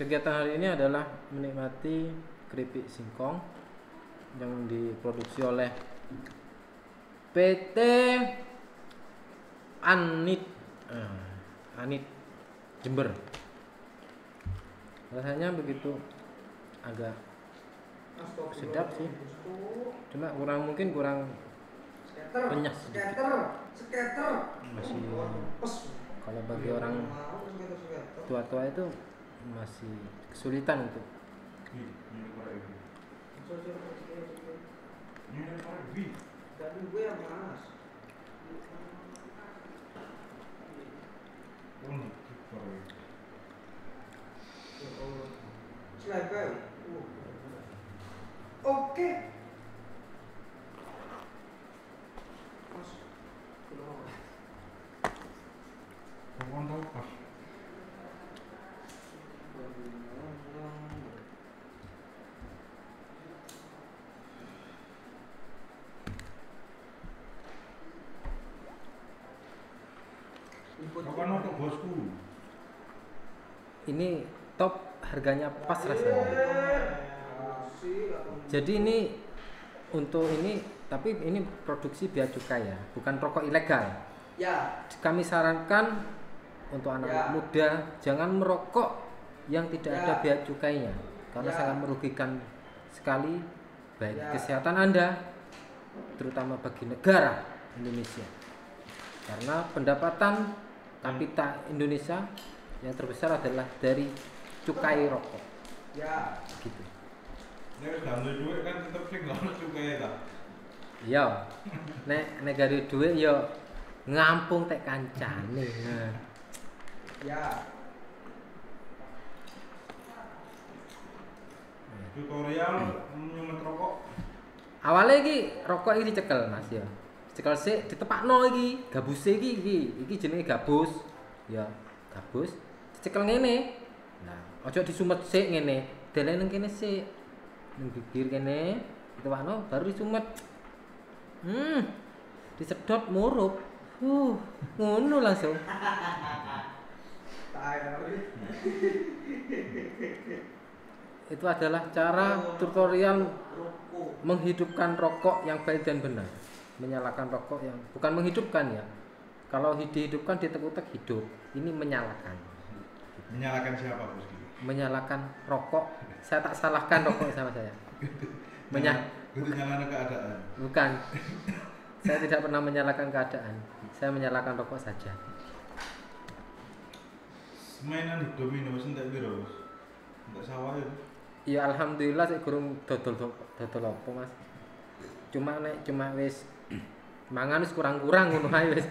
Kegiatan hari ini adalah menikmati keripik singkong yang diproduksi oleh PT Anit Anit Jember. Rasanya begitu agak sedap sih, cuma mungkin kurang renyah sedikit. Masih kalau bagi orang tua-tua itu masih kesulitan untuk Oke. ini top, harganya pas rasanya. Jadi ini untuk ini, tapi ini produksi bea cukai ya, bukan rokok ilegal. Ya. Kami sarankan untuk anak muda jangan merokok yang tidak ada bea cukainya, karena sangat merugikan sekali baik kesehatan Anda, terutama bagi negara Indonesia. Karena pendapatan kapita Indonesia yang terbesar adalah dari cukai rokok. Ya. Gitu. Nek gandul duit kan tetep sing ono cukai ta. Iya. Nek gari duit yo ngampung tek kancane. Nah. Ya. Tutorial nyumet rokok. Awalnya iki rokok iki dicekel Mas ya. Dicekel sik ditepakno iki, gabuse iki jenenge gabus. Ya, gabus. Dicekel ngene. Nah, aja disumet sik ngene. Deleng nang kene sik. Ning bibir kene ditepakno baru disumet. Disedot murup. Ngono langsung. Itu adalah cara tutorial menghidupkan rokok yang baik dan benar. Menyalakan rokok yang bukan menghidupkan ya. Kalau dihidupkan ditek-utek hidup. Ini menyalakan. Menyalakan siapa, Bos? Menyalakan rokok. Saya tak salahkan rokok sama saya. Menyalakan keadaan. Bukan. Saya tidak pernah menyalakan keadaan. Saya menyalakan rokok saja. Mainan di domino wis entek piro, Bos? Entek sawah ya. Ya alhamdulillah sik gurung dodol apa, Mas. Cuma wis mangan wis kurang-kurang ngono ae wis.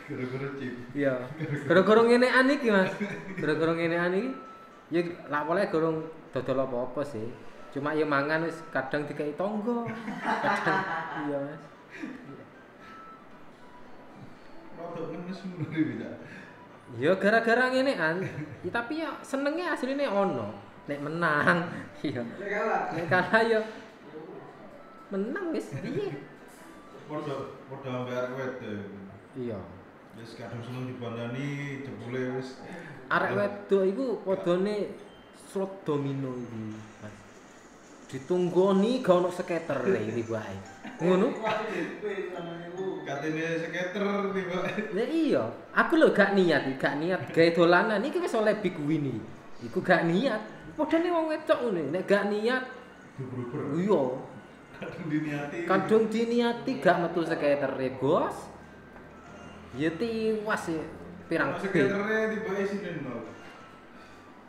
Gara-gara chip. Iya. Gara-gara ngenean iki, Mas. Gara-gara ngenean iki ya lak oleh gurung dodol apa-apa sih. Cuma ya mangan wis kadang dikai tangga. Kadang iya, Mas. Rodok nemes ngono iki. Ya gara-gara ngenean. Ya, tapi ya senenge asline ono. Nek menang, iya. Nek kalah ya menang wis piye? Padha ambek wedok. Iya. Wis kadung seneng dibandani jebule wis Arek wedok iku padane slot domino iki, Mas. Ditunggoni gak ono skater iki wae. Ngono? katene skater tiba. Ya iya, aku lho gak niat gawe dolanan iki wis oleh big win iki. Iku gak niat. Padane wong wedok ngene, nek gak niat Diuber-uber. iya. Kadung diniati. Kadung diniati gak metu skatere, Bos. Ya tiwas ya pirang skaternya tiba isine nol.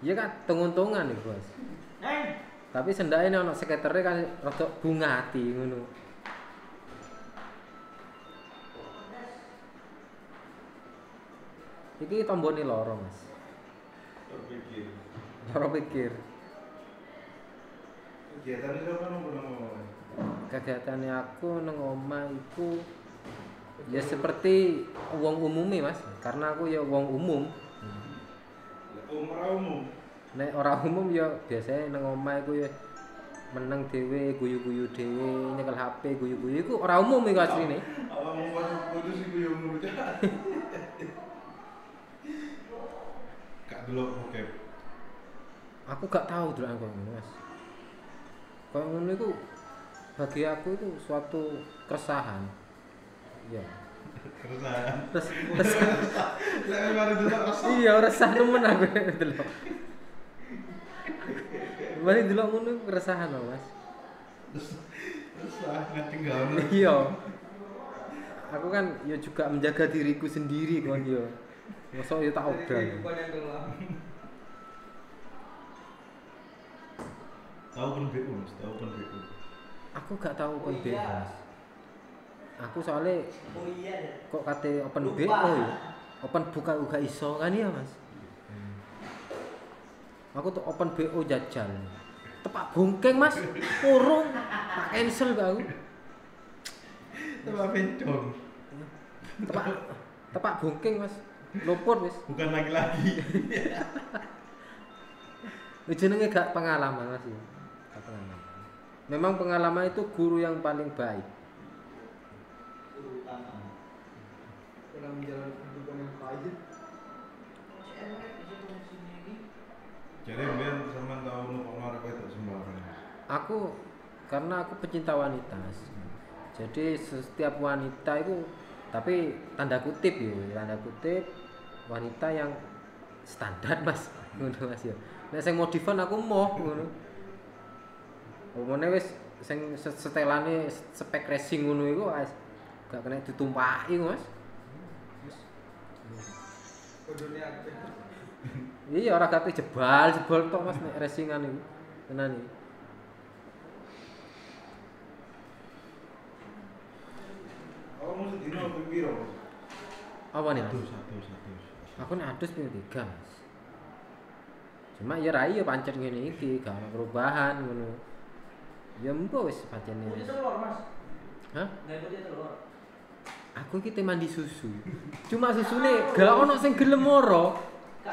Ya kan tungun-tungan nih, Bos. Tapi sendake nek ono skatere kan rada bunga ati ngono. Iki tombone loro, Mas. Terpikir. Loro pikir. Kegiatan itu apa nomor? Kegiatannya aku nang omah iku ya seperti wong umume, Mas. Karena aku ya wong umum. Umum. Nek ora umum ya biasanya nang omah iku ya meneng dhewe, guyu-guyu dhewe, nyekel HP, guyu-guyu iku ora umum iku asline. Apa mau putus iku yo ngono. Gak Aku gak tahu dolanan koyo ngono, Mas. Koyo ngono iku bagi aku itu suatu keresahan. Iya. Keresahan. Terus Lek mari delok resah. iya resah nemen aku delok. Mari delok ngono iku keresahan loh, Mas. Resah ngatinggalno. Iya. Aku kan ya juga menjaga diriku sendiri kon yo. Mosok yo tak obral. Bukan yang gelap. Tahu kan BU, Mas, tahu kan BU. Aku gak tahu open Oh, BO, iya. Mas. Aku soalnya Oh iya deh. kok kate open Lupa. BO ya. Open buka juga iso kan ya, Mas. Aku tuh open BO jajal. Tepak bongkeng, Mas. Kurung. Tak cancel gak aku. Tepak pendong. Tepak tepak bongkeng, Mas. Luput wis. Bukan laki-laki. Jenenge gak pengalaman, Mas. Gak pengalaman. Memang pengalaman itu guru yang paling baik. Terutama dalam menjalani kehidupan yang baik. Jadi mbiyen sampean tahu nukokno arep itu sembarang. Karena aku pecinta wanita, Mas. Jadi setiap wanita itu, tapi tanda kutip ya, tanda kutip wanita yang standar, Mas. Ngono, Mas ya. Nek sing modifan aku mau ngono. Omone wis sing setelane spek racing ngono iku wis gak kena ditumpaki, Mas. Wis. Kodone akeh. Iya ora kate jebal tok, Mas, nek racingan iku. Tenan iki. Oh, mesti dino piro? Apa nih, Mas? Satu. Aku nek adus ping 3, Mas. Cuma ya rai ya pancet ngene iki, gak ono perubahan ngono. Ya mbok wis pancen. Putih telur, Mas. Hah? Enggak putih telur. Aku iki mandi susu. Cuma susune gak ono sing gelem moro.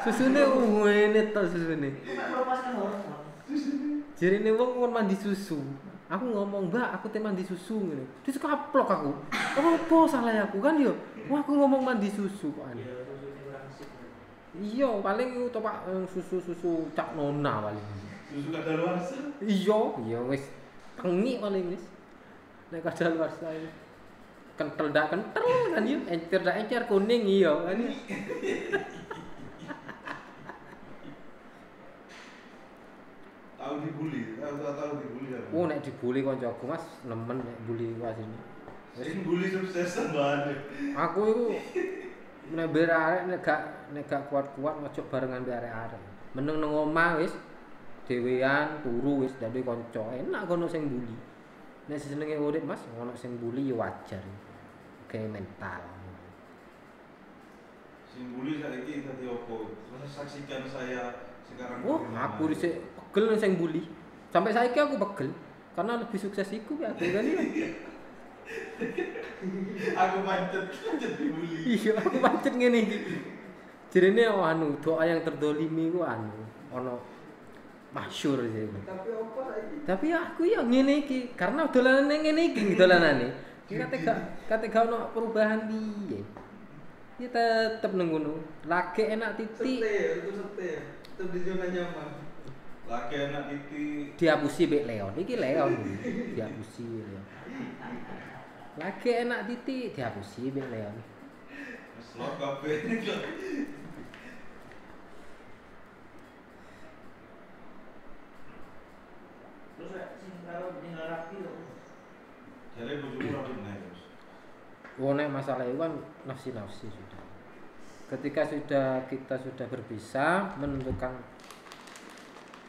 Susune ngene tok susune. Kok melepaskan hormon? Jarine wong kon mandi susu. Aku ngomong, "Mbak, aku mandi susu ngene." Terus kaplok aku. Apa salah aku kan yo? Wah, aku ngomong mandi susu kok aneh. Iya, susunya kurang sip. Iya, paling iku topak susu-susu Cak Nona paling. Susu kadaluarsa. Iya wis tengi paling wis. Nek kadaluarsa iki kental dak kental kan yo, encer dak encer kuning iya kan. Tahu dibully, tahu dibully. Oh nek dibully kancaku Mas, nemen nek bully ku asine. Sing bully sukses tambahan. Aku iku nek ber arek nek gak kuat-kuat ngojok barengan be arek-arek. Meneng nang omah wis dhewean turu wis dadi kanca. Enak kono sing bully. Nek senenge urip Mas, ono sing bully ya wajar. Kayak mental. Sing bully saiki dadi opo? Terus saksikan saya sekarang. Oh, aku dhisik pegel sing bully. Sampai saiki aku pegel karena lebih sukses iku ya aku kan ya. Aku pancet dibully. Iya, aku pancet ngene iki. Jerene anu, doa yang terdolimi ku anu, ono masyhur sih. Tapi apa saiki? Tapi aku ya ngene iki, karena dolanane ngene iki dolanane. Kate gak ono perubahan piye. Ya tetep nang ngono. Lagi enak titik Setir. Tetap di zona nyaman. Laki anak titik. dihapusi Mbak Leon. Iki Leon iki. Dihapusi Leon. Lagi enak titik dihapusi Mbak Leon. Slot kabeh. Terus sing karo tinggal rapi lho. Jadi bojomu ora bener, Bos. Nek masalah itu kan nafsi-nafsi sudah. Ketika kita sudah berpisah, menentukan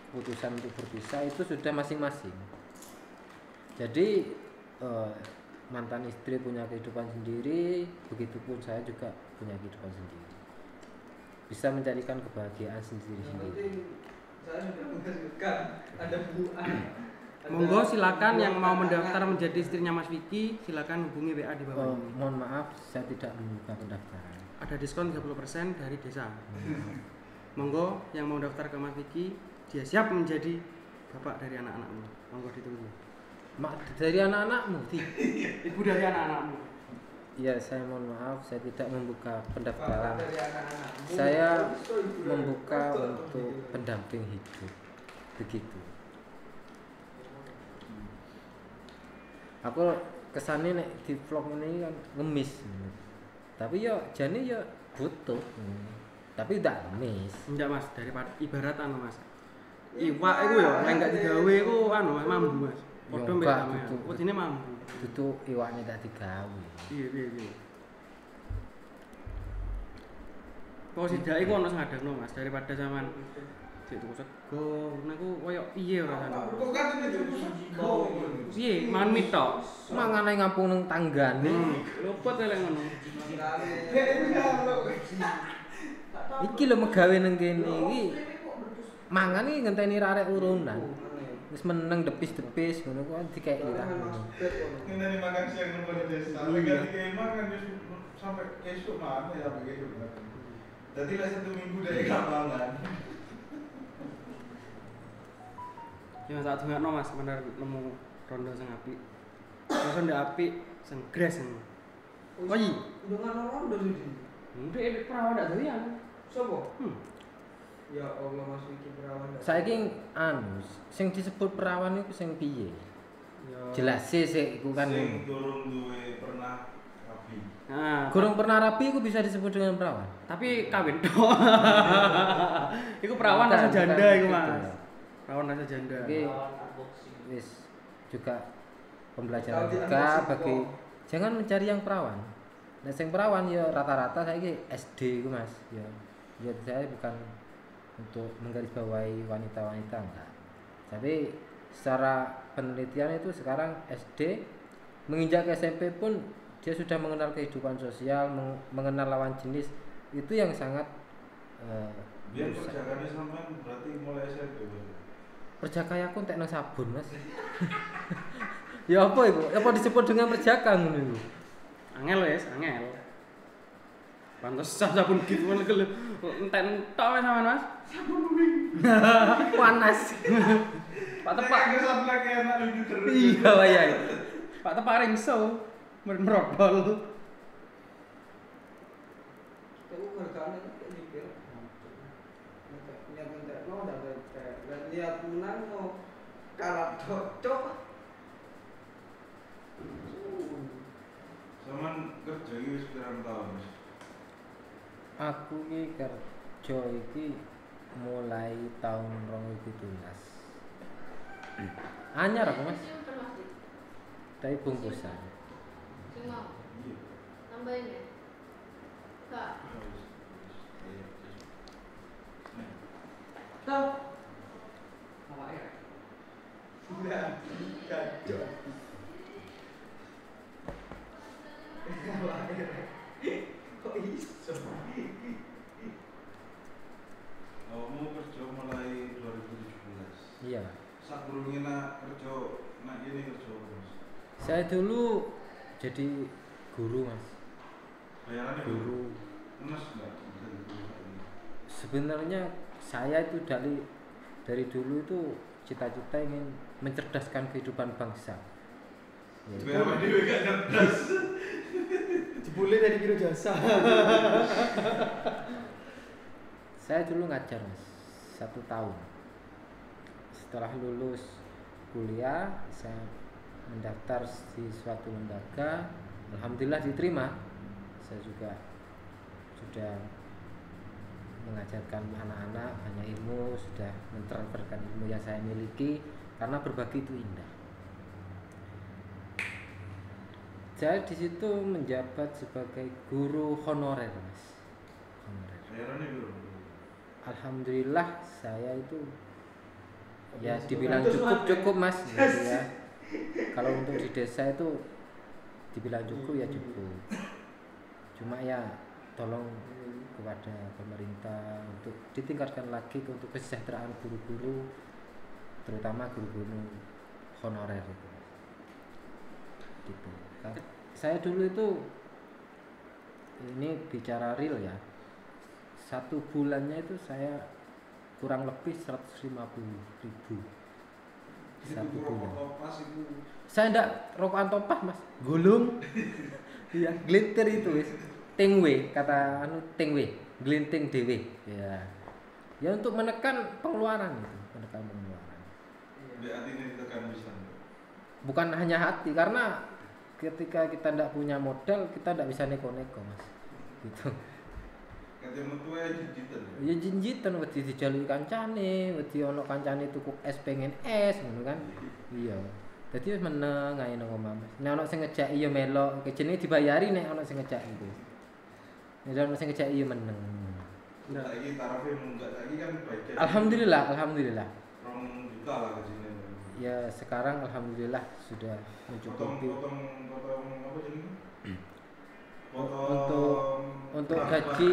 keputusan untuk berpisah itu sudah masing-masing. Jadi mantan istri punya kehidupan sendiri, begitupun saya juga punya kehidupan sendiri. Bisa mencarikan kebahagiaan Yang sendiri-sendiri. penting saya sudah menghasilkan ada buah. Monggo silakan yang mau mendaftar menjadi istrinya Mas Vicky, silakan hubungi WA di bawah ini. Mohon maaf, saya tidak membuka pendaftaran. Ada diskon 30% dari desa. Monggo yang mau daftar ke Mas Vicky, dia siap menjadi bapak dari anak-anakmu. Monggo ditunggu. Mak dari anak-anakmu, Ti. Ibu dari anak-anakmu. Ya, saya mohon maaf, saya tidak membuka Bapak pendaftaran. dari anak-anakmu. Saya Itu ibu dari membuka foto. untuk pendamping hidup. begitu. Aku kesannya nek di vlog ini kan ngemis, tapi ya jane ya butuh, tapi tidak ngemis. Enggak mas, daripada ibarat anu mas, iwak itu ya, yang nggak digawe itu anu mas, mambu mas. Podo mbek sampean. Oh dene mambu. Itu iwaknya tak digawe. Iya. Kok sidak iku ono sing ngadegno mas, daripada sampean sik tuku sego, niku koyo piye rasane. Kok kan itu sego. Piye, mangan mie tok. Mangane ngampung nang tanggane. Luput elek ngono. Iki lho megawe nang kene iki. Mangan iki ngenteni arek urunan. Wis meneng depis-depis ngono kok dikeki ta. Ini makan siang nang desa. Lagi kayak makan sampai esok mana ya begitu. Jadi lah 1 minggu dari kamangan. Ya saat dungakno mas, bener nemu rondo sing apik. Terus ndak apik, sing gres ngono. Oh iya, Dengan orang dari sini. ndek perawan ndak doyan. Sopo? Ya Allah Mas Wiki perawan. Saiki anu sing disebut perawan iku sing piye? Ya. Jelas sih iku kan. Sing durung duwe pernah rapi. Nah, Gurung pernah rapi iku bisa disebut dengan perawan. tapi kawin tok. Iku perawan rasa Bukan, janda bukan iku gitu. mas. Perawan rasa janda. Iki wis juga pembelajaran Tahu di juga unboxing bagi kok. jangan mencari yang perawan. Nah, sing perawan ya rata-rata saiki SD iku Mas. Ya saya bukan untuk menggarisbawahi wanita-wanita enggak. Tapi secara penelitian itu sekarang SD menginjak ke SMP pun dia sudah mengenal kehidupan sosial, mengenal lawan jenis. Itu yang sangat Biar rusak. perjalanan sampean berarti mulai SMP. Perjaka aku entek nang sabun, Mas. Ya apa iku? Apa disebut dengan perjaka ngono iku? Angel wes, angel. Pantes sabun gitu kan entek tok wes sampean mas. Panas. Pak Tepak. Kesat lagi anak lucu terus. Iya wayahe. Pak Tepak ringso merodol. Itu harganya kayak gitu. Nyata no udah kayak lihat menang no kalah cocok. Saman kerja iki wis pirang tahun, Mas? Aku ki kerja iki mulai tahun 2017. Anyar aku Mas, tapi bungkusan. Cuma Iya. tambahin ya. Kak, Tahu? Apa ya? Udah kacau. Kok iso? Kamu kerja mulai 2017. Iya. Sakurunge nak kerja nak ini kerja apa, Mas? Saya dulu jadi guru Mas. Bayarannya Guru. Enes enggak? Bisa dulu. Sebenarnya saya itu dari dulu itu cita-cita ingin mencerdaskan kehidupan bangsa. Yaitu- Biar dhewe gak cerdas. Jebule dari biro jasa. Saya dulu ngajar Mas 1 tahun. Setelah lulus kuliah saya mendaftar di suatu lembaga, alhamdulillah diterima. Saya juga sudah mengajarkan anak-anak banyak ilmu, sudah mentransferkan ilmu yang saya miliki karena berbagi itu indah. Saya di situ menjabat sebagai guru honorer Mas. Honorer. Bayarannya dulu. Alhamdulillah saya itu ya dibilang cukup Mas gitu ya. Kalau untuk di desa itu dibilang cukup ya cukup. Cuma ya tolong kepada pemerintah untuk ditingkatkan lagi untuk kesejahteraan guru-guru, terutama guru-guru honorer itu. Gitu. Saya dulu itu ini bicara real ya. 1 bulannya itu saya kurang lebih 150.000 1 bulan. Pas itu Saya ndak rokokan topah Mas, gulung. Iya, glitter itu wis. Tingwe kata anu tingwe, glinting dhewe. Ya. Ya untuk menekan pengeluaran itu, menekan pengeluaran. hati ini ditekan bisa. Bukan hanya hati, karena ketika kita tidak punya modal kita tidak bisa neko-neko mas, gitu. Kata metua jijitan. Ya jinjitan, wedi dijalui kancane, wedi ono kancane tuku es pengen es, ngono kan? Iya. Jadi wis meneng ae nang omah mas. Nek ono sing ngejaki ya melok, jenenge dibayari nek ono sing ngejaki kuwi. Nek ono sing ngejaki ya meneng. Lagi tarafnya munggah lagi kan baik. Alhamdulillah, alhamdulillah. 2 juta lah ke sini. Ya sekarang alhamdulillah sudah mencukupi. Potong apa jadi? Untuk gaji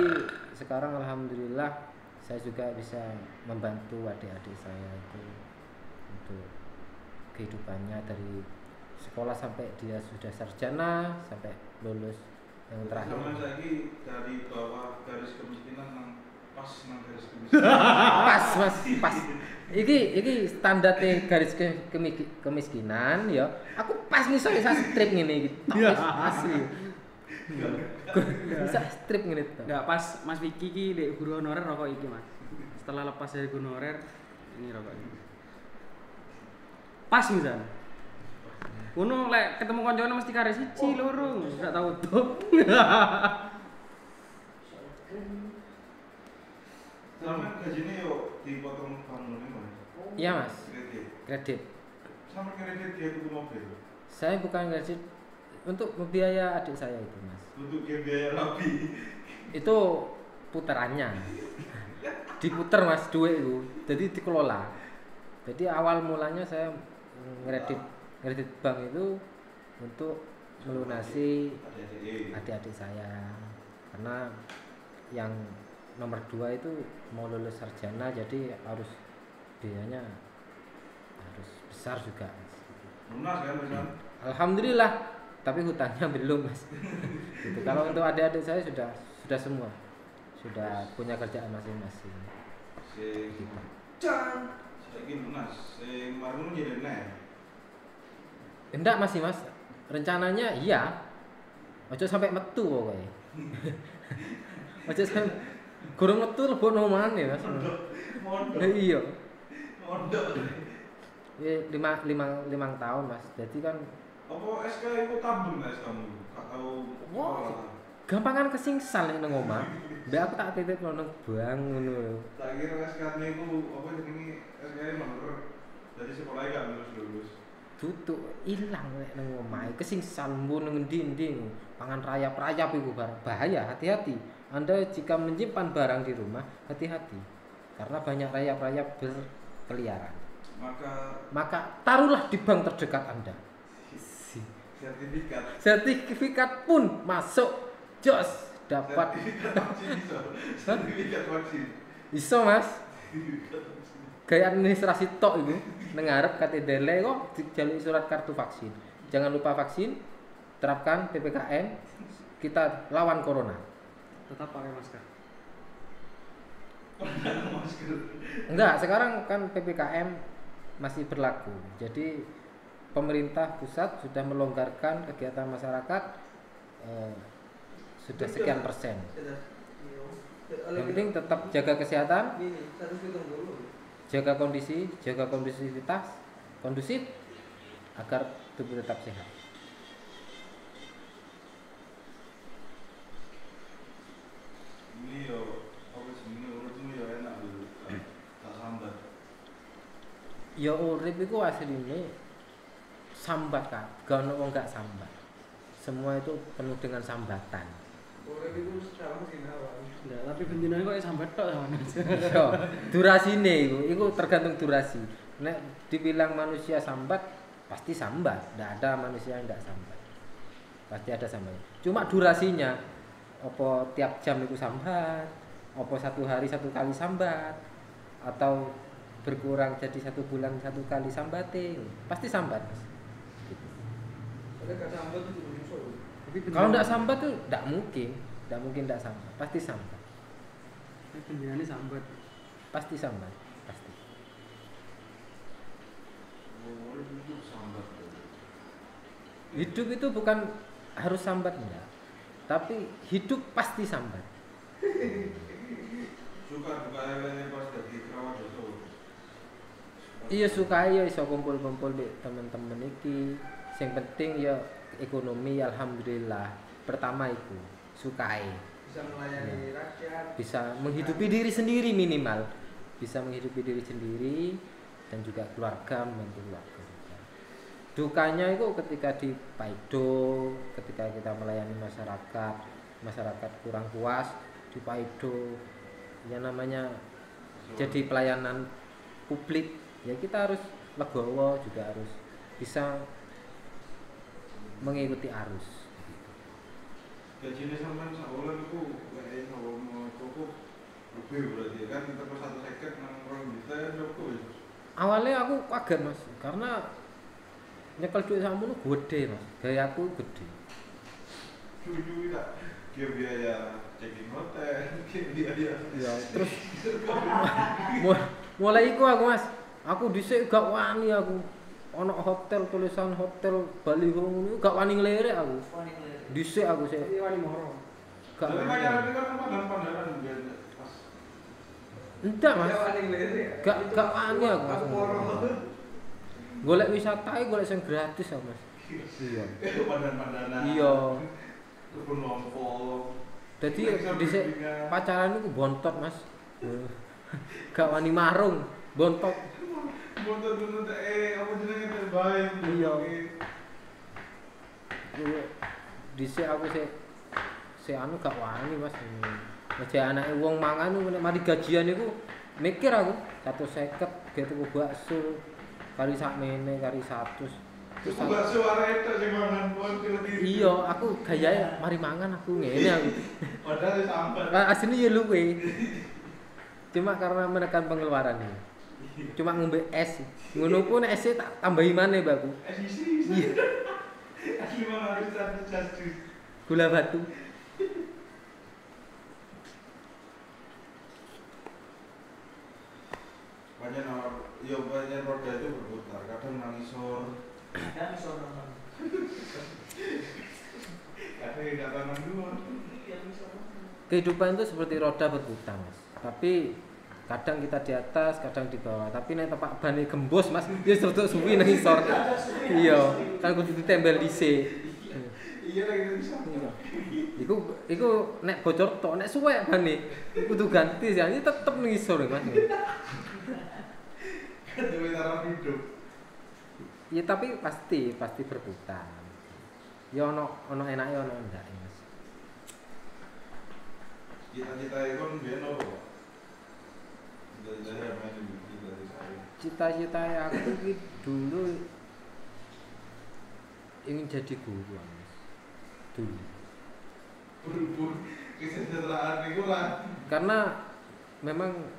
sekarang alhamdulillah saya juga bisa membantu adik-adik saya itu untuk kehidupannya dari sekolah sampai dia sudah sarjana sampai lulus yang terakhir. Zaman lagi dari bawah garis kemiskinan pas nang garis kemiskinan. Pas mas, pas. Iki standarte garis kemiskinan ya. Aku pas nih soalnya strip ngene iki. Asli. Bisa strip ngene to. Enggak pas Mas Vicky ki ndek guru honorer rokok iki Mas. Setelah lepas dari guru honorer ini rokok ini. Pas misalnya. Kuno lek ketemu koncone mesti kare siji loro, enggak tahu tuh. Sama gajinya yuk dipotong bangunnya mas. Iya mas. Kredit. Kredit. Sama kredit dia tuh mobil. Saya bukan kredit untuk membiaya adik saya itu mas. Untuk biaya lebih. Itu putarannya. Diputer mas duit itu. Jadi dikelola. Jadi awal mulanya saya kredit bank itu untuk melunasi adik-adik saya. Karena yang nomor 2 itu mau lulus sarjana, jadi harus biayanya harus besar juga. Lunas kan Mas? Alhamdulillah, tapi hutangnya belum mas. Gitu. Kalau untuk adik-adik saya sudah semua, sudah punya kerjaan masing-masing. Sing Gitu. saiki lunas, sing marung jadi nek. Enggak masih mas, rencananya iya. Ojo sampai metu pokoknya. Ojo sampai gurung metu lebokno maneh mas. Mondok. Iya. Mondok. Ya 5 tahun mas. Jadi kan Apa SK itu tabung SK kamu? Gak tahu. Wah. Gampangan kesingsal nek nang omah. Mbak aku tak titip nang bang ngono. Tak kira SK niku apa jenenge SK nomor. Jadi sekolahnya gak lulus. Tutuk ilang nek nang omah. Kesingsal mbu nang endi-endi. Pangan rayap-rayap iku bahaya, hati-hati. Anda jika menyimpan barang di rumah, hati-hati. Karena banyak rayap-rayap berkeliaran. Maka taruhlah di bank terdekat Anda. Sertifikat pun masuk. Jos dapat. Sertifikat vaksin. Iso mas. Gaya administrasi tok itu ngarep katedele kok dijaluk surat kartu vaksin. Jangan lupa vaksin, terapkan PPKM, kita lawan corona. Tetap pakai masker. Enggak, sekarang kan PPKM masih berlaku. Jadi pemerintah pusat sudah melonggarkan kegiatan masyarakat sudah sekian persen. Yang penting tetap jaga kesehatan, jaga kondisi, jaga kondusivitas, kondusif agar tubuh tetap sehat. Ini yo apa jenenge urutmu yo enak lho. Tak sambat. Ya urip iku asline sambat kan, gak ono wong gak sambat. Semua itu penuh dengan sambatan. Urip iku sekarang sinawan. Enggak, tapi bendinane kok sambat tok sama. Iya, durasine iku tergantung durasi. Nek dibilang manusia sambat, pasti sambat. Ndak ada manusia yang enggak sambat. Pasti ada sambat. Cuma durasinya apa tiap jam itu sambat, apa 1 hari 1 kali sambat, atau berkurang jadi 1 bulan 1 kali sambating, pasti sambat. Gitu. Ada gak sambat itu musuh. Kalau enggak sambat tuh enggak mungkin enggak sambat, pasti sambat. Tapi bendinane sambat. Pasti sambat, pasti. Urip itu sambat. Hidup itu bukan harus sambat enggak. Tapi hidup pasti sambat. Suka duka elene pas dadi kerawan dosa. Pas iya sukai ya iso kumpul-kumpul di temen-temen iki. Sing penting ya ekonomi alhamdulillah. Pertama itu sukai. Bisa melayani rakyat. Bisa menghidupi diri sendiri minimal. Bisa menghidupi diri sendiri dan juga keluarga, membantu keluarga. Dukanya itu ketika di Paido, ketika kita melayani masyarakat kurang puas di Paido, ya namanya jadi pelayanan publik, ya kita harus legowo, juga harus bisa mengikuti arus. Gajinya sampai sebulan itu kayak mau cukup lebih berarti kan kita per 1 nang orang juta ya cukup ya. Awalnya aku kaget mas, karena nyekel duit sama lu gede mas, gaya aku gede. Cuy tak, dia biaya check-in hotel, dia biaya. Ya terus mulai iku aku mas, aku dhisik gak wani aku. Ono hotel tulisan hotel Bali ngono gak wani nglirek aku. Dhisik aku sik. Ini wani moro. Gak Tapi wani. bayaran itu kan pandangan biar pas. Enggak mas, Ya wani ngelirik. gak wani aku mas. Aku moro. Golek wisata golek sing gratis aku mas. Iya. Pandan-pandanan. Iya. Kebun lompong. Jadi dhisik pacaran iku bontot mas. Gak wani marung, bontot. Bontot apa jenenge terbaik. Iya. Dhisik aku sik anu gak wani mas. Aja anake wong mangan nek mari gajian iku mikir aku 150 ge tuku bakso kali sakmene kali 100. Terus bakso arek itu sing mangan pon lebih. Iya, aku gayae mari mangan aku ngene aku. Padahal sambat. Asline ya luwe. Cuma karena menekan pengeluaran ini. Cuma ngombe es. Ngono pun es tak tambahi maneh, Mbakku. Es isi. Iya. Asli mana harus jus. Gula batu. Banyak roda itu berputar, kadang nangisor. Kan iso nonton. Kadang enggak tanam dulu. Kehidupan itu seperti roda berputar, Mas. Tapi kadang kita di atas, kadang di bawah. Tapi nek tepak bane gembos, Mas, ya sedok suwi nang isor. Iya, kan kudu ditembel dhisik. Iya lagi bisa. Iku nek bocor tok, nek suwek bane kudu ganti ya. Ini tetep nang isor, Mas. Dewe taraf hidup. Ya tapi pasti berputar. Ya ono enake ono endake, Mas. Cita-cita ikon biyen opo, Pak? Cita-cita main di saya. Cita-cita aku ki dulu ingin jadi guru, Mas. Dulu. Buru-buru kesejahteraan itu lah. Karena memang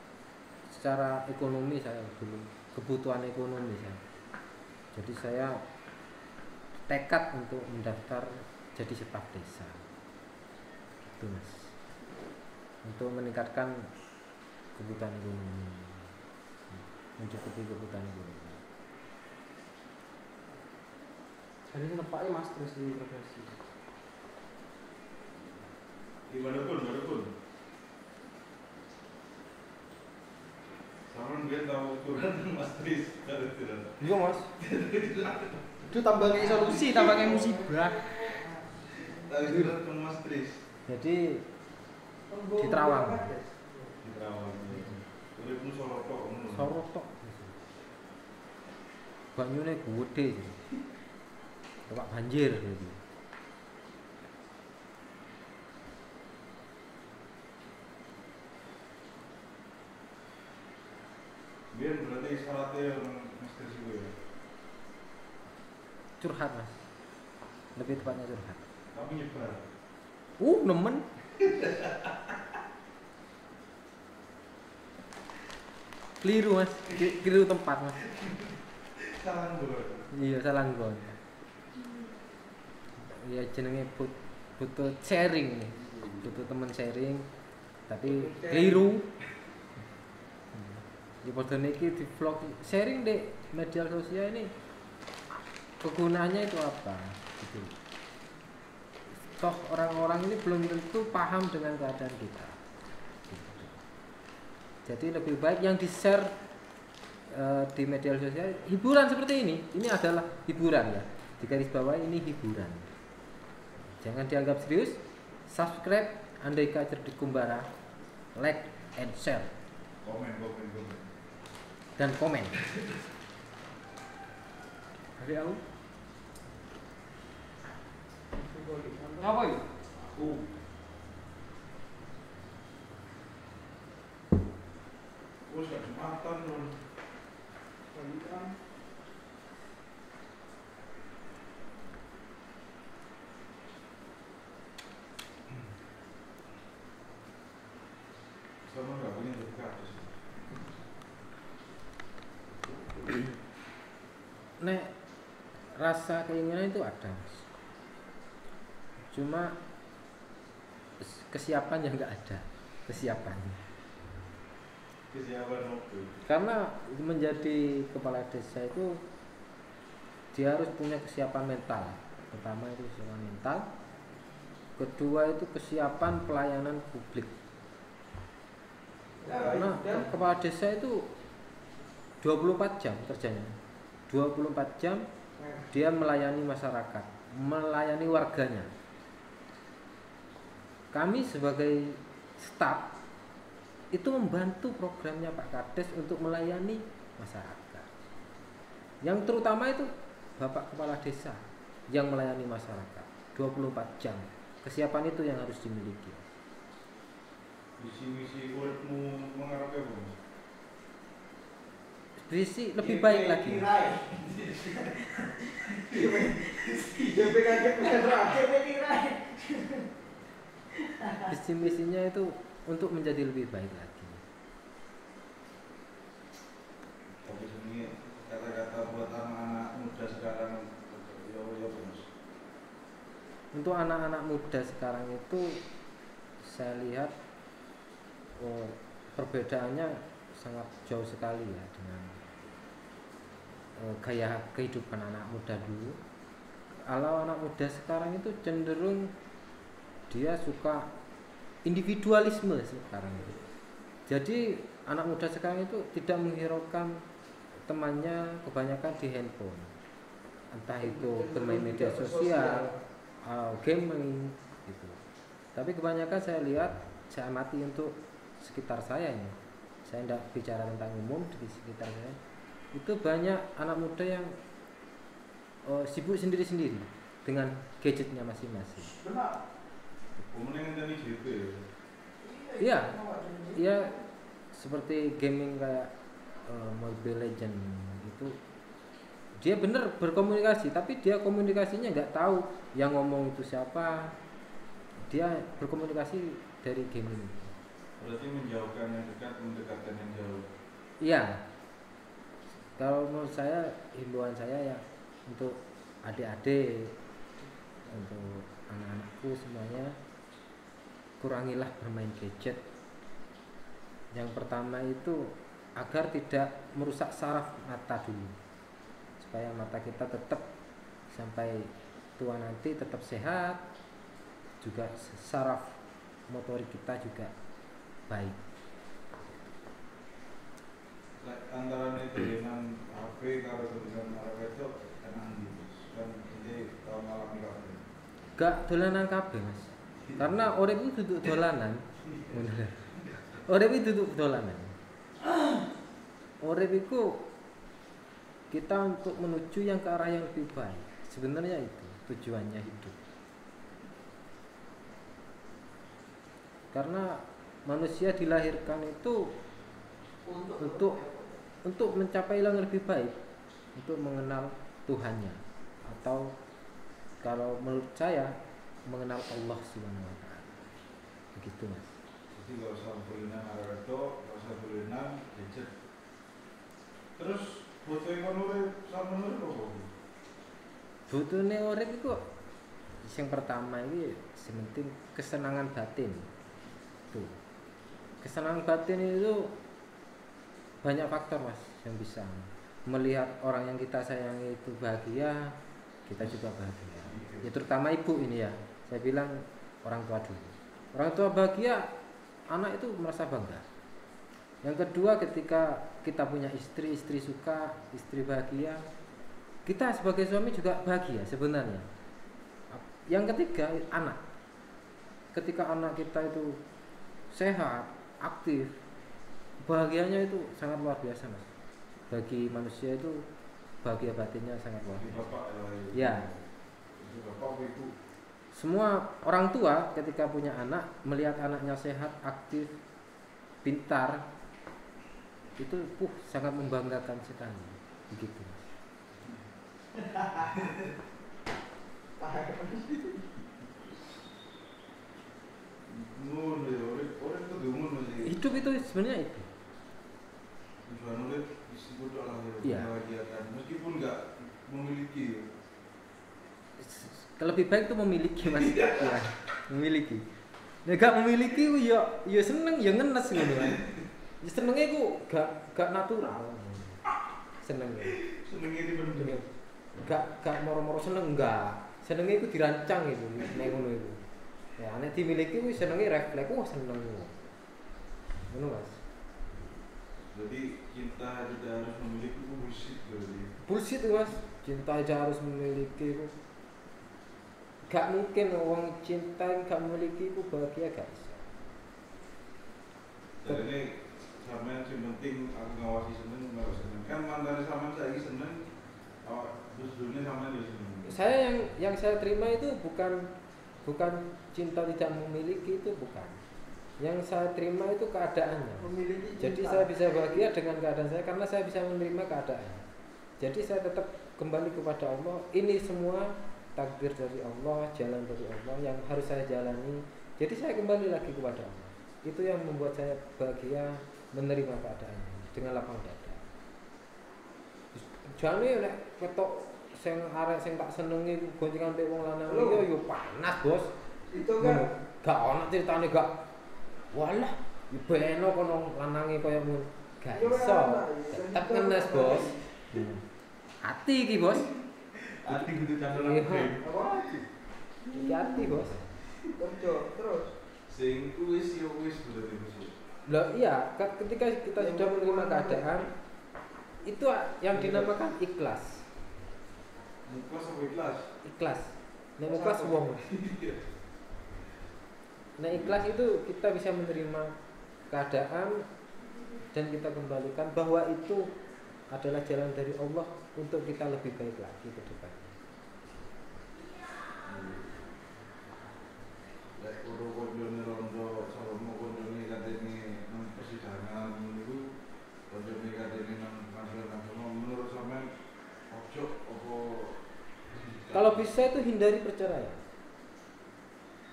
secara ekonomi saya dulu kebutuhan ekonomi saya. Jadi saya tekad untuk mendaftar jadi staf desa. Itu Mas. Untuk meningkatkan kebutuhan ekonomi. Mencukupi kebutuhan ekonomi. Jadi ini tempatnya mas terus di progresi. Dimanapun. Sama dia tahu ukuran Mas Tris, tidak. Iya mas. Itu tambahnya solusi, tambahnya musibah. Tahu ukuran ke Mas Tris. Jadi di Terawang. Di Terawang. Uripmu Sorotok. Sorotok. Banyune gede. Tempat banjir gitu. Biar berarti syaratnya Mas Tris juga ya. Curhat Mas. Lebih tepatnya curhat. Tapi nyebar. Nemen. Keliru Mas, keliru tempat Mas. Salah nggon. Iya salah nggon. Iya jenenge butuh sharing nih, butuh teman sharing, tapi keliru. Di foto niki di vlog sharing di media sosial ini kegunaannya itu apa? Gitu. Toh orang-orang ini belum tentu paham dengan keadaan kita. Jadi lebih baik yang di-share di media sosial hiburan seperti ini adalah hiburan ya, di garis bawah ini hiburan, jangan dianggap serius. Subscribe Andika Cerdik Kumbara, like and share, Komen. dan komen. Hari aku apa ini? Wes gak Jumatan dong. Sama nggak punya dekat. Nek rasa keinginan itu ada, cuma kesiapan yang nggak ada kesiapannya. Kesiapan apa? Karena menjadi kepala desa itu dia harus punya kesiapan mental. Pertama itu kesiapan mental, kedua itu kesiapan pelayanan publik. Karena kepala desa itu 24 jam kerjanya, 24 jam dia melayani masyarakat, melayani warganya. Kami sebagai staf itu membantu programnya Pak Kades untuk melayani masyarakat. Yang terutama itu Bapak Kepala Desa yang melayani masyarakat 24 jam. Kesiapan itu yang harus dimiliki. Visi-misi uripmu mengarah ke apa? Visi lebih baik lagi. Visi misinya itu untuk menjadi lebih baik lagi. Tapi ini kata-kata buat anak-anak muda sekarang, ya Mas. Untuk anak-anak muda sekarang itu saya lihat perbedaannya sangat jauh sekali ya dengan gaya kehidupan anak muda dulu. Kalau anak muda sekarang itu cenderung dia suka individualisme sekarang itu. Jadi anak muda sekarang itu tidak menghiraukan temannya, kebanyakan di handphone, entah itu bermain media sosial, gaming gitu. Tapi kebanyakan saya lihat, saya amati untuk sekitar saya ini, saya tidak bicara tentang umum, di sekitar saya itu banyak anak muda yang sibuk sendiri-sendiri dengan gadgetnya masing-masing. Benar. Umumnya ngenteni GP. Iya, iya, seperti gaming kayak Mobile Legend itu dia bener berkomunikasi, tapi dia komunikasinya nggak tahu yang ngomong itu siapa. Dia berkomunikasi dari gaming. Berarti menjauhkan yang dekat, mendekatkan yang jauh. Iya. Kalau menurut saya, himbauan saya ya untuk adik-adik, untuk anak-anakku semuanya, kurangilah bermain gadget. Yang pertama itu agar tidak merusak saraf mata dulu, supaya mata kita tetap sampai tua nanti tetap sehat, juga saraf motorik kita juga baik. Antara itu dengan HP kalau dengan arah itu enak gitu. Kan ini tahun malam kafe. Gak dolanan kabeh, Mas. Karena urip itu duduk dolanan. Urip itu duduk dolanan. Urip itu kita untuk menuju yang ke arah yang lebih baik. Sebenarnya itu tujuannya hidup. Karena manusia dilahirkan itu untuk mencapai yang lebih baik, untuk mengenal Tuhannya, atau kalau menurut saya mengenal Allah Subhanahu wa taala. Begitu, Mas. Jadi gak usah belinan arah itu, gak usah belinan gadget. Terus butuh yang urip sama urip apa? Butuhne urip iku yang pertama ini sementing kesenangan batin. Tuh. Kesenangan batin itu banyak faktor, Mas, yang bisa melihat orang yang kita sayangi itu bahagia, kita juga bahagia. Ya terutama ibu ini ya. Saya bilang orang tua dulu. Orang tua bahagia, anak itu merasa bangga. Yang kedua, ketika kita punya istri, istri suka, istri bahagia, kita sebagai suami juga bahagia sebenarnya. Yang ketiga, anak. Ketika anak kita itu sehat, aktif, bahagianya itu sangat luar biasa, Mas. Bagi manusia itu bahagia batinnya sangat luar biasa. Ya. Semua orang tua ketika punya anak, melihat anaknya sehat, aktif, pintar, itu sangat membanggakan sekali. Begitu. Hidup itu sebenarnya itu. Iya. Meskipun nggak memiliki. Lebih baik itu memiliki, Mas. Ya, memiliki. Nek gak memiliki ku ya seneng ya ngenes ngono kan. Ya senenge ku gak natural. Senenge. Senenge dipendem. Gak moro-moro seneng enggak. Senenge ku dirancang itu nek ngono iku. Ya nek dimiliki ku senenge refleks, wah seneng. Ngono, Mas. Jadi cinta tidak harus memiliki bullshit berarti. Bullshit, Mas. Cinta aja harus memiliki ku. Gak mungkin orang cinta yang gak memiliki ku bahagia, guys. Jadi ini sampean sing penting aku ngawasi seneng, ngawasi seneng. Kan mantan sampean saiki seneng, terus dunia sampean yo seneng. Saya yang saya terima itu bukan cinta tidak memiliki, itu bukan. Yang saya terima itu keadaannya. Memiliki cinta. Jadi saya bisa bahagia dengan keadaan saya karena saya bisa menerima keadaan. Jadi saya tetap kembali kepada Allah. Ini semua takdir dari Allah, jalan dari Allah yang harus saya jalani. Jadi saya kembali lagi kepada Allah. Itu yang membuat saya bahagia menerima keadaannya dengan lapang dada. Jane nek ketok sing arek sing tak senengi goncengan mbek wong lanang yo panas, Bos. Itu kan gak ono ceritane gak. Walah, beno kono lanange kaya ngono. Gak iso. Tetep ngenes, Bos. Hati iki, Bos. Hati kudu candelan Iya. frame. apa lagi? Iki hati, Bos. Kerja terus. Sing wis yo wis berarti Bos. Lah iya, ketika kita sudah menerima keadaan itu yang dinamakan ikhlas. Ikhlas apa ikhlas? Ikhlas. Nek ikhlas wong. Nah, ikhlas itu kita bisa menerima keadaan dan kita kembalikan bahwa itu adalah jalan dari Allah untuk kita lebih baik lagi ke depannya. Lek kono-konone rondo sawemu konone katene nang persidangan niku konone katene nang pengadilan menurut sampean ojo apa Kalau bisa itu hindari perceraian.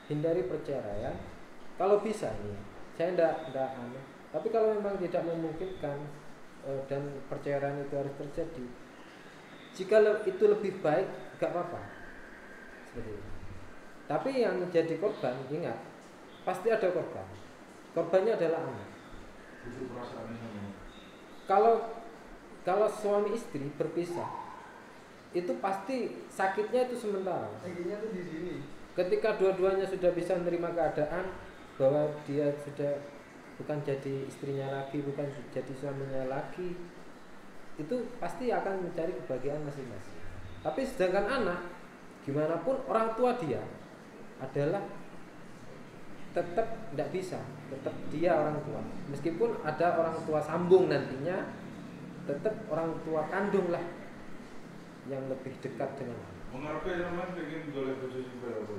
Hindari perceraian. Kalau bisa nih, saya enggak aneh. Tapi kalau memang tidak memungkinkan dan perceraian itu harus terjadi, jika itu lebih baik, gak apa-apa. Seperti itu. Tapi yang menjadi korban, ingat, pasti ada korban. Korbannya adalah anak. itu perasaannya sama. Kalau suami istri berpisah, itu pasti sakitnya itu sementara. Sakitnya tuh di sini. Ketika dua-duanya sudah bisa menerima keadaan bahwa dia sudah bukan jadi istrinya lagi, bukan jadi suaminya lagi, itu pasti akan mencari kebahagiaan masing-masing. Tapi sedangkan anak, gimana pun orang tua dia adalah tetap tidak bisa, tetap dia orang tua. Meskipun ada orang tua sambung nantinya, tetap orang tua kandung lah yang lebih dekat dengan anak. Mengapa sampean pengen golek bojo sing kaya apa?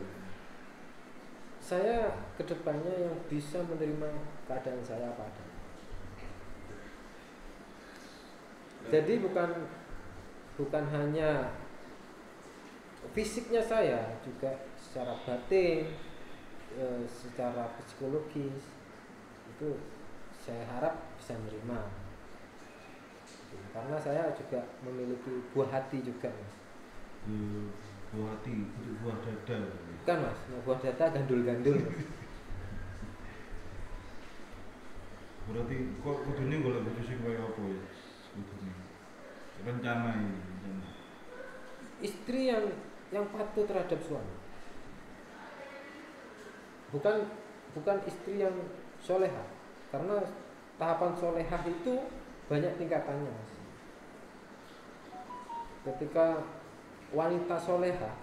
Saya kedepannya yang bisa menerima keadaan saya apa adanya. Jadi bukan hanya fisiknya saya, juga secara batin, secara psikologis itu saya harap bisa menerima. Karena saya juga memiliki buah hati juga, Mas. Buah hati, itu buah dada. Bukan, Mas, buah dada gandul-gandul. Berarti kok kudune golek bojo sing kaya apa ya? Kudune. Rencana ini, rencana. Istri yang patuh terhadap suami. Bukan istri yang soleha, karena tahapan solehah itu banyak tingkatannya, Mas. Ketika wanita solehah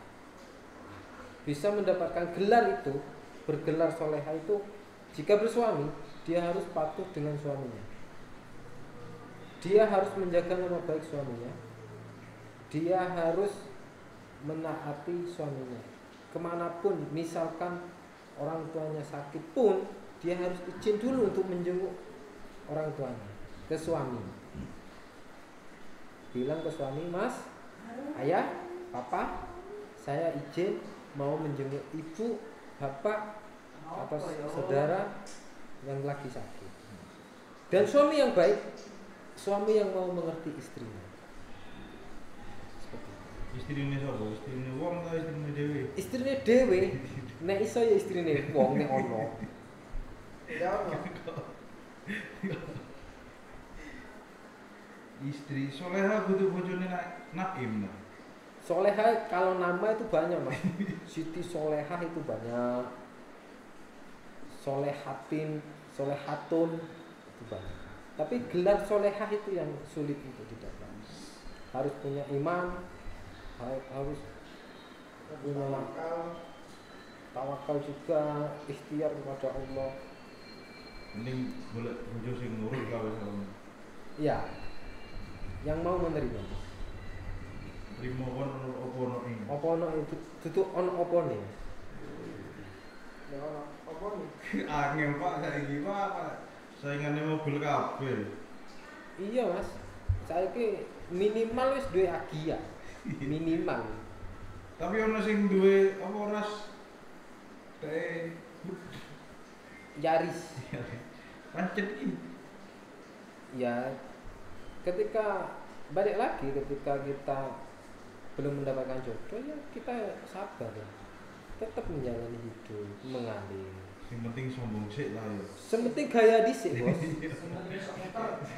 bisa mendapatkan gelar itu, bergelar solehah itu, jika bersuami dia harus patuh dengan suaminya, dia harus menjaga nama baik suaminya, dia harus menaati suaminya kemanapun. Misalkan orang tuanya sakit pun dia harus izin dulu untuk menjenguk orang tuanya, ke suami. Bilang ke suami, Mas, ayah, papa, saya izin mau menjenguk ibu, bapak, atau saudara yang lagi sakit. Dan suami yang baik, suami yang mau mengerti istrinya. Istrine sapa? Istrine wong ta istrine dhewe? Istrine dhewe, nek iso ya istrine wong nek ono. Ya Allah. Istri soleha kudu bojone Naim. Soleha kalau nama itu banyak, Mas. Siti Solehah itu banyak. Solehatin, Solehatun itu banyak. Tapi gelar solehah itu yang sulit untuk didapat. Harus punya iman, harus punya tawakal juga, ikhtiar kepada Allah. Mending golek bojo sing nurut kae sama. Iya. Yang mau menerima. Trimo kon opo ono ing. Apa ono itu duduk ono opone. Ya Allah, apa nih? Angel Pak saiki Pak. Saingane mobil kabeh. Iya, Mas. Saiki minimal wis duwe Agia. Minimal. Tapi ono sing duwe apa ras teh Yaris. pancet iki. Ya, ketika balik lagi, ketika kita belum mendapatkan jodoh, ya kita sabar lah, tetap menjalani hidup, mengalir. Sing penting sombong sik lah ya. Sementing gaya dhisik, Bos.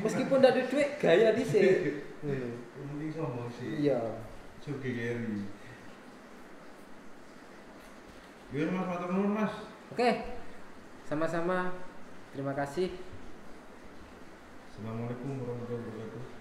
Meskipun ndak ada duit, gaya dhisik. Sing penting sombong sik. Iya. Suge geri. Yo Mas, matur nuwun Mas. Oke. Sama-sama. Terima kasih. Assalamualaikum warahmatullahi wabarakatuh.